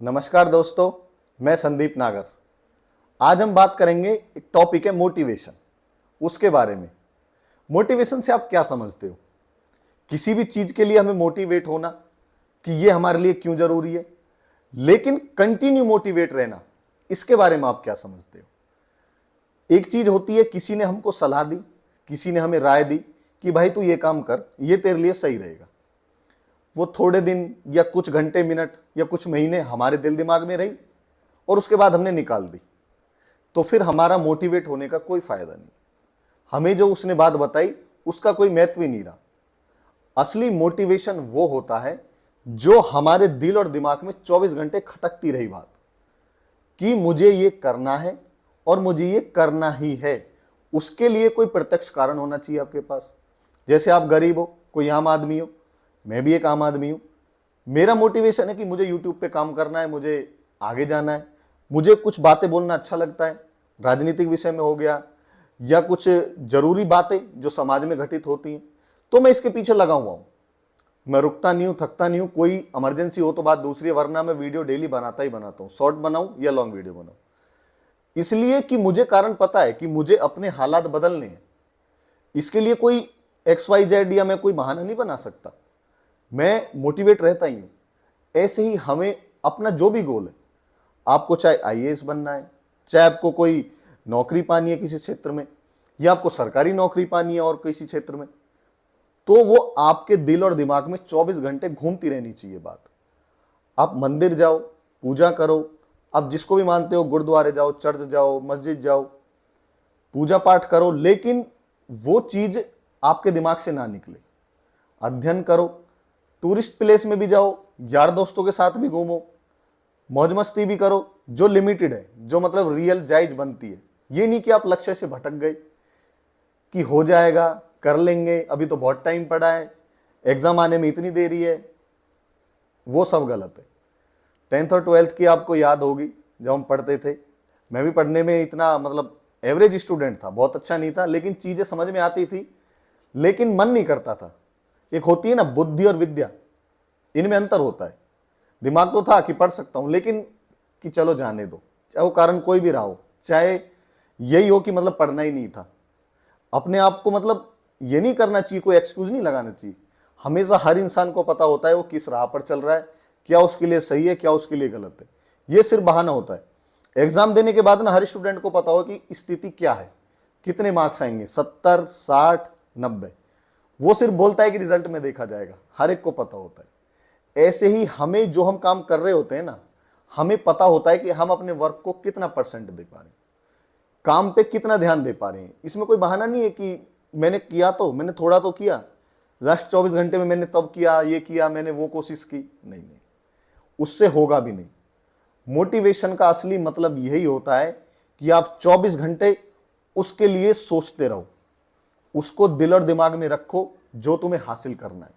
नमस्कार दोस्तों, मैं संदीप नागर। आज हम बात करेंगे, एक टॉपिक है मोटिवेशन, उसके बारे में। मोटिवेशन से आप क्या समझते हो? किसी भी चीज के लिए हमें मोटिवेट होना कि ये हमारे लिए क्यों जरूरी है, लेकिन कंटिन्यू मोटिवेट रहना, इसके बारे में आप क्या समझते हो? एक चीज होती है, किसी ने हमको सलाह दी, किसी ने हमें राय दी कि भाई तू ये काम कर, ये तेरे लिए सही रहेगा। वो थोड़े दिन या कुछ घंटे, मिनट या कुछ महीने हमारे दिल दिमाग में रही और उसके बाद हमने निकाल दी, तो फिर हमारा मोटिवेट होने का कोई फायदा नहीं। हमें जो उसने बात बताई उसका कोई महत्व ही नहीं रहा। असली मोटिवेशन वो होता है जो हमारे दिल और दिमाग में 24 घंटे खटकती रही बात कि मुझे ये करना है और मुझे ये करना ही है। उसके लिए कोई प्रत्यक्ष कारण होना चाहिए आपके पास। जैसे आप गरीब हो, कोई आम आदमी हो, मैं भी एक आम आदमी हूं। मेरा मोटिवेशन है कि मुझे यूट्यूब पे काम करना है, मुझे आगे जाना है, मुझे कुछ बातें बोलना अच्छा लगता है, राजनीतिक विषय में हो गया या कुछ जरूरी बातें जो समाज में घटित होती हैं, तो मैं इसके पीछे लगा हुआ हूं। मैं रुकता नहीं हूं, थकता नहीं हूं। कोई इमरजेंसी हो तो बात दूसरी है, वरना मैं वीडियो डेली बनाता ही बनाता हूं, शॉर्ट बनाऊं या लॉन्ग वीडियो बनाऊं। इसलिए कि मुझे कारण पता है कि मुझे अपने हालात बदलने हैं। इसके लिए कोई XYZ या मैं कोई बहाना नहीं बना सकता। मैं मोटिवेट रहता ही हूं। ऐसे ही हमें अपना जो भी गोल है, आपको चाहे IAS बनना है, चाहे आपको कोई नौकरी पानी है किसी क्षेत्र में, या आपको सरकारी नौकरी पानी है और किसी क्षेत्र में, तो वो आपके दिल और दिमाग में 24 घंटे घूमती रहनी चाहिए बात। आप मंदिर जाओ, पूजा करो, आप जिसको भी मानते हो, गुरुद्वारे जाओ, चर्च जाओ, मस्जिद जाओ, पूजा पाठ करो, लेकिन वो चीज आपके दिमाग से ना निकले। अध्ययन करो, टूरिस्ट प्लेस में भी जाओ, यार दोस्तों के साथ भी घूमो, मौज मस्ती भी करो, जो लिमिटेड है, जो मतलब रियल जायज बनती है। ये नहीं कि आप लक्ष्य से भटक गए कि हो जाएगा, कर लेंगे, अभी तो बहुत टाइम पड़ा है, एग्जाम आने में इतनी देरी है। वो सब गलत है। 10th और 12th की आपको याद होगी, जब हम पढ़ते थे, मैं भी पढ़ने में इतना मतलब एवरेज स्टूडेंट था, बहुत अच्छा नहीं था, लेकिन चीजें समझ में आती थी, लेकिन मन नहीं करता था। एक होती है ना बुद्धि और विद्या, इनमें अंतर होता है। दिमाग तो था कि पढ़ सकता हूं, लेकिन कि चलो जाने दो, चाहे वो कारण कोई भी रहा हो, चाहे यही हो कि मतलब पढ़ना ही नहीं था। अपने आप को मतलब ये नहीं करना चाहिए, कोई एक्सक्यूज नहीं लगाना चाहिए। हमेशा हर इंसान को पता होता है वो किस राह पर चल रहा है, क्या उसके लिए सही है, क्या उसके लिए गलत है। ये सिर्फ बहाना होता है। एग्जाम देने के बाद ना हर स्टूडेंट को पता हो कि स्थिति क्या है, कितने मार्क्स आएंगे, 70, 60, 90। वो सिर्फ बोलता है कि रिजल्ट में देखा जाएगा, हर एक को पता होता है। ऐसे ही हमें जो हम काम कर रहे होते हैं ना, हमें पता होता है कि हम अपने वर्क को कितना परसेंट दे पा रहे हैं, काम पे कितना ध्यान दे पा रहे हैं। इसमें कोई बहाना नहीं है कि मैंने किया तो मैंने थोड़ा तो किया, लास्ट 24 घंटे में मैंने तब किया, ये किया, मैंने वो कोशिश की। नहीं नहीं, उससे होगा भी नहीं। मोटिवेशन का असली मतलब यही होता है कि आप 24 घंटे उसके लिए सोचते रहो, उसको दिल और दिमाग में रखो जो तुम्हें हासिल करना है।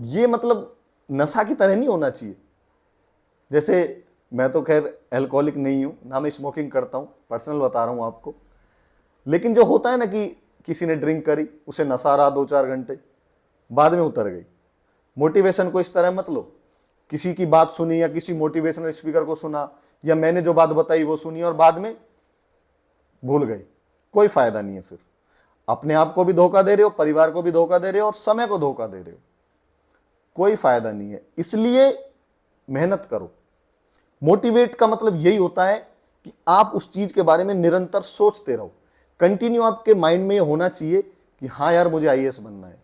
ये मतलब नशा की तरह नहीं होना चाहिए। जैसे मैं तो खैर अल्कोहलिक नहीं हूं, ना मैं स्मोकिंग करता हूं, पर्सनल बता रहा हूं आपको। लेकिन जो होता है ना कि किसी ने ड्रिंक करी, उसे नशा रहा 2-4 घंटे, बाद में उतर गई। मोटिवेशन को इस तरह मत लो, किसी की बात सुनी या किसी मोटिवेशनल स्पीकर को सुना या मैंने जो बात बताई वो सुनी और बाद में भूल गए, कोई फायदा नहीं है। फिर अपने आप को भी धोखा दे रहे हो, परिवार को भी धोखा दे रहे हो और समय को धोखा दे रहे हो, कोई फायदा नहीं है। इसलिए मेहनत करो। मोटिवेट का मतलब यही होता है कि आप उस चीज के बारे में निरंतर सोचते रहो। कंटिन्यू आपके माइंड में ये होना चाहिए कि हाँ यार, मुझे IAS बनना है,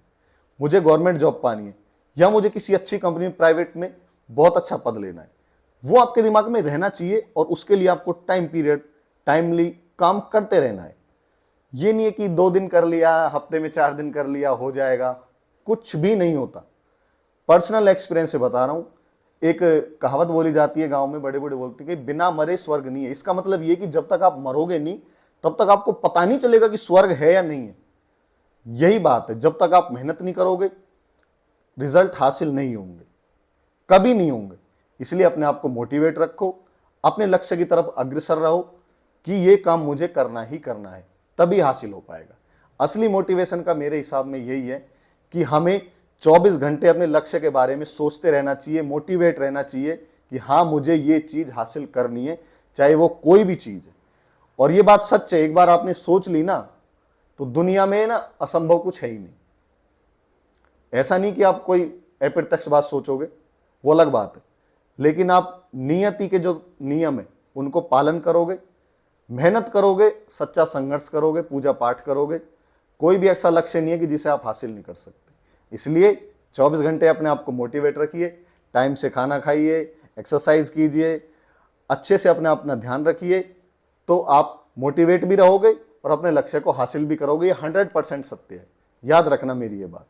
मुझे गवर्नमेंट जॉब पानी है, या मुझे किसी अच्छी कंपनी में, प्राइवेट में बहुत अच्छा पद लेना है। वो आपके दिमाग में रहना चाहिए और उसके लिए आपको टाइम पीरियड, टाइमली काम करते रहना है। ये नहीं है कि 2 दिन कर लिया, हफ्ते में 4 दिन कर लिया, हो जाएगा। कुछ भी नहीं होता। पर्सनल एक्सपीरियंस से बता रहा हूं। एक कहावत बोली जाती है गांव में, बड़े बड़े बोलते हैं कि बिना मरे स्वर्ग नहीं है। इसका मतलब ये कि जब तक आप मरोगे नहीं, तब तक आपको पता नहीं चलेगा कि स्वर्ग है या नहीं है। यही बात है, जब तक आप मेहनत नहीं करोगे, रिजल्ट हासिल नहीं होंगे, कभी नहीं होंगे। इसलिए अपने आप को मोटिवेट रखो, अपने लक्ष्य की तरफ अग्रसर रहो कि ये काम मुझे करना ही करना है, तभी हासिल हो पाएगा। असली मोटिवेशन का मेरे हिसाब में यही है कि हमें 24 घंटे अपने लक्ष्य के बारे में सोचते रहना चाहिए, मोटिवेट रहना चाहिए कि हाँ मुझे ये चीज हासिल करनी है, चाहे वो कोई भी चीज है। और ये बात सच है, एक बार आपने सोच ली ना तो दुनिया में ना असंभव कुछ है ही नहीं। ऐसा नहीं कि आप कोई अप्रत्यक्ष बात सोचोगे, वो अलग बात है, लेकिन आप नियति के जो नियम है उनको पालन करोगे, मेहनत करोगे, सच्चा संघर्ष करोगे, पूजा पाठ करोगे, कोई भी ऐसा लक्ष्य नहीं है कि जिसे आप हासिल नहीं कर सकते। इसलिए 24 घंटे अपने आप को मोटिवेट रखिए, टाइम से खाना खाइए, एक्सरसाइज कीजिए, अच्छे से अपने अपना ध्यान रखिए, तो आप मोटिवेट भी रहोगे और अपने लक्ष्य को हासिल भी करोगे। ये 100% सत्य है, याद रखना मेरी ये बात।